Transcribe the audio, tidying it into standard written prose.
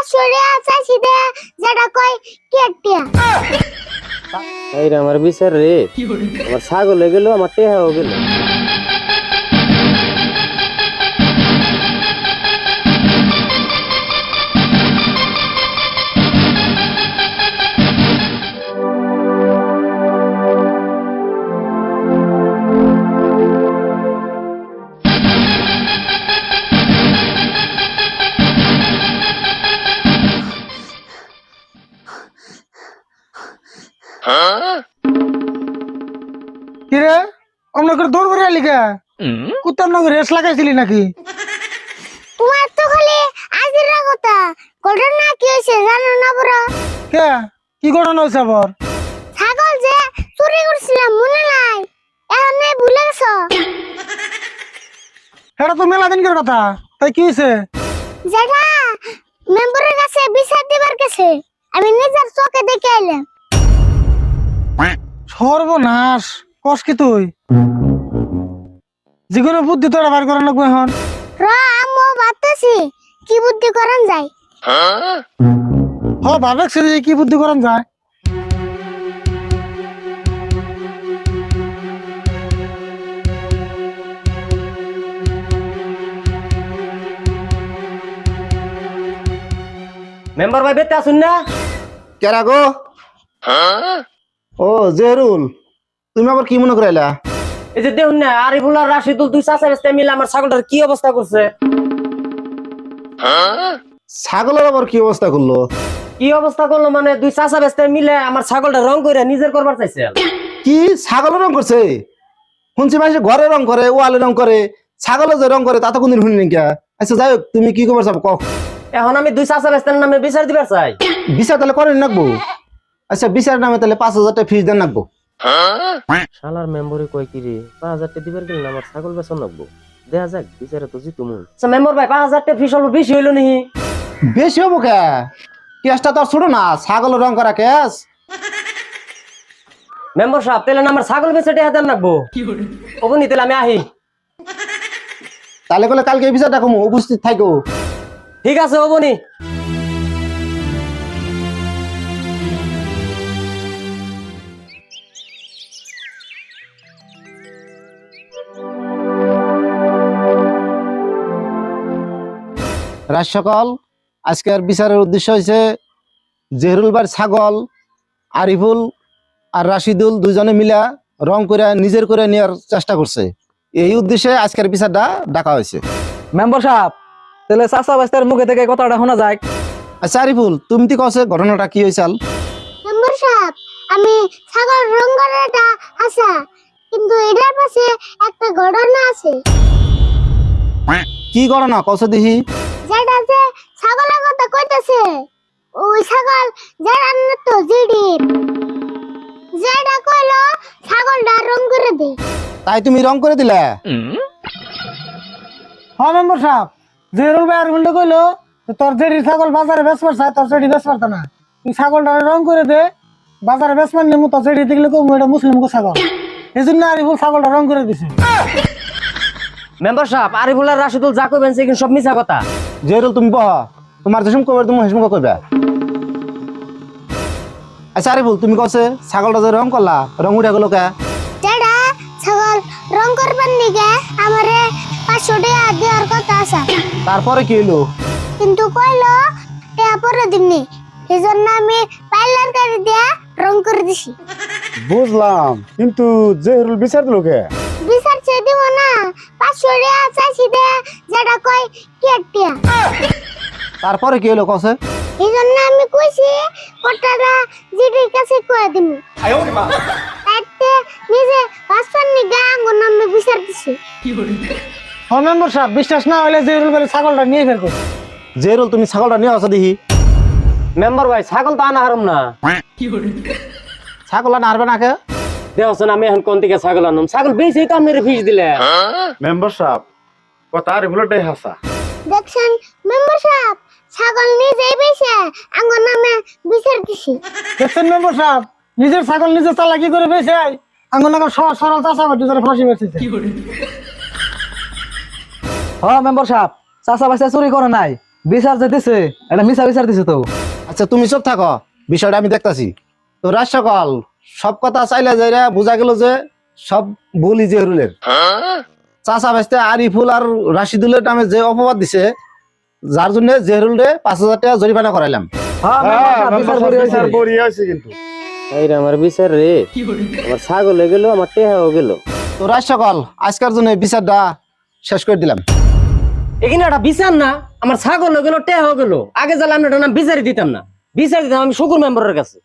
500 টাকা চাইছি দে যেটা কই কেটিয়া এই রে আমার বিচার রে আমার ছাগল হয়ে গেল আমার টেহা হয়ে গেল কিরে অন্য করে দৌড় করে আলি কে কুত্তার নগর রেস লাগাইছিলি নাকি? তোমার তো খালি আজিরা কথা ঘটনা কি হইছে জানো না বড় কে কি ঘটনা হয়েছে আবার? ছাগল যে চুরি করছিলাম মনে নাই এখন নাই ভুলে গেছো এটা তো মেলা দিনকার কথা, তাই কি হয়েছে? যেটা মেম্বারের কাছে বিচার দিবার কাছে আমি নিজের চোখে দেখে আইলাম। সর্বনাশ, কস কি তুই? যেগুলো বুদ্ধি তোরা বার করা লাগবে এখন। র আম্মু ভাবতেছি কি বুদ্ধি করান যায়। ভাবছি যে কি বুদ্ধি করান যায়। মেম্বার ভাই বেতে আসুন না কেরা গো? ও জেহরুল, তুমি আবার কি মনে করাইলা? এই যে দেখুন না আরিফুল আর রাশিদুল দুই চাচা বেস্তে মিলে আমার ছাগলটার কি অবস্থা করছে। ছাগলের আবার কি অবস্থা করলো? কি অবস্থা করলো মানে দুই চাচা বেস্তে মিলে আমার ছাগলটা রং করে নিজের করবার চাইছে। কি ছাগলের রং করছে? শুনছি মানুষ ঘরে রং করে, ওয়ালে রং করে, ছাগলে যে রং করে তা তো কোনদিন শুনি নাকি। আচ্ছা যাই হোক, তুমি কি খবর চাও কও। এখন আমি দুই চাচা বেস্তের নামে বিচার দিবার চাই। বিচার তাহলে করেন নাকবো? আচ্ছা বিচার নামে তাহলে 5,000 টাকা ফিস দেন নাকবো। শালার মেম্বরে কয় কি রে 5,000 টাকা দিবার গেলে আমার ছাগল বেচন লাগবো। দেখা যাক বিচারে তো জিতু মন। আচ্ছা মেম্বার ভাই 5,000 টাকা ফিস অল্প বেশি হইলো নাকি? বেশি হবো কে? কেসটা তো আর ছোট না, ছাগলের রং করা কেস। মেম্বার সাহেব তাহলে আমার ছাগল বেচে টাকা দেন লাগবো। ওবনি তাহলে আমি আহি। তাহলে বলে কালকে এই বিচারটা কমু, উপস্থিত থাকো। ঠিক আছে ওবনি। রাত সকাল আজকের বিচারের উদ্দেশ্য হয়েছে জেহরুল বার ছাগল আরিফুল আর রাশিদুল দুজনে মিলা রং করে নিজের করে নেওয়ার চেষ্টা করছে। এই উদ্দেশ্যে আজকের বিচারটা ডাকা হয়েছে। মেম্বার সাহেব তাহলে চাচা বাস্তার মুখে থেকে কথাটা শোনা যায়। আচ্ছা আরিফুল, তুমি তো কছে ঘটনাটা কি হয়েছিল? মেম্বার সাহেব আমি ছাগল রং করাটা আছে কিন্তু এটার পাশে একটা ঘটনা আছে। কি ঘটনা কছে দেখি? যেটা যে ছাগলের কথা কইতাছে ওই ছাগল যেটা তো জিডি যেটা কইলো ছাগলটা রং করে দে। তাই তুমি রং করে দিলে? মেম্বার সাহেব, জেরুল ভাই আর গুন্ডা কইলো তোর যেটি ছাগল বাজারে বেচবার চাই তোর সেটি বেচ পারত না, তুই ছাগলটা রং করে দে, বাজারে বেচবার নেমু তোর সেটি দেখলে কম এটা মুসলিম ছাগল, এই জন্য আরিফুল ছাগলটা রং করে দিছে। মেম্বার সাহেব আরিফুল আর রাশিদুল যা কইবেন সে কিন্তু সব মিছা কথা। জেহরুল তুমি বহ, তোমার যেসম কবে তুমি হেসম কইবা। আচ্ছা আরিফুল, তুমি কছে ছাগলটা যে রং করলা, রং উঠে গেল কে? যেটা ছাগল রং করবার নিগে আমারে 500 টাকা দেওয়ার কথা আছে তারপরে কি হইলো? কিন্তু কইলো টাকা পরে দিমনি, এই জন্য আমি পার্লার গাড়ি দিয়া রং করে দিছি। বুঝলাম, কিন্তু জেহরুল বিচার দিল কে? বিচার চেয়ে দিব না, 500 টাকা চাইছি দে যেটা কই কেটিয়া তারপরে কি হইলো কছে? এই জন্য আমি কইছি কটাটা জিডির কাছে কয়ে দিমু। তাইতে নিজে বাসন নিগা আঙ্গুর নামে বিচার দিছি। মেম্বার সাহেব বিশ্বাস না হলে জেরুল ভাই ছাগলটা নিয়ে ফের কই। জেহরুল তুমি ছাগলটা নিয়ে আসা দেখি। মেম্বার ভাই ছাগল তো আনা হারম না। ছাগল আর নারবে না কে? দেখছেন আমি এখন কোন দিকে ছাগল আনম, ছাগল বেশি তো আপনার ফিস দিলে। মেম্বার সাহেব কথা আর ভুলটাই হাসা। দেখছেন মেম্বার সাহেব ছাগল নিজেই বেশে আঙ্গুর নামে বিচার দিছি। দেখছেন মেম্বার সাহেব নিজের ছাগল নিজে চালাকি করে বেঁচে আঙ্গুর নাগাল সহজ সরল চাষা বাটি ধরে ফাঁসি বেঁচেছে। মেম্বার সাহেব চাচা বাস্তা চুরি করে নাই, বিচার যেতেছে এটা মিছা বিচার দিছে তো। আচ্ছা তুমি চুপ থাকো, বিষয়টা আমি দেখতাছি। তো রাজ সকল সব কথা চাইলে যাইরা বোঝা গেল যে সব বলি জেহরুলের। চাচা ভাইস্তে আরিফুল আর রাশিদুলের নামে যে অপবাদ দিছে, যার জন্য জেহরুল 5,000 টাকা জরিমানা করাইলাম। হ্যাঁ হ্যাঁ, মেম্বার সাহেব, বিচার মেম্বার করে সাহেব হয়েছে। বিচার বড়ি আছে কিন্তু। এই রে আমার বিচার রে, আমার ছাগল হয়ে গেল, আমার টেহাও গেল। তো রাজ সকল আজকের জন্য এই বিচারটা শেষ করে দিলাম। এখানে একটা বিচার না, আমার ছাগল হয়ে গেল, টেহাও গেল। আগে জানলে আমরা এটা নাম বিচারই দিতাম না, বিচার দিতাম আমি শুকুর মেম্বারের কাছে।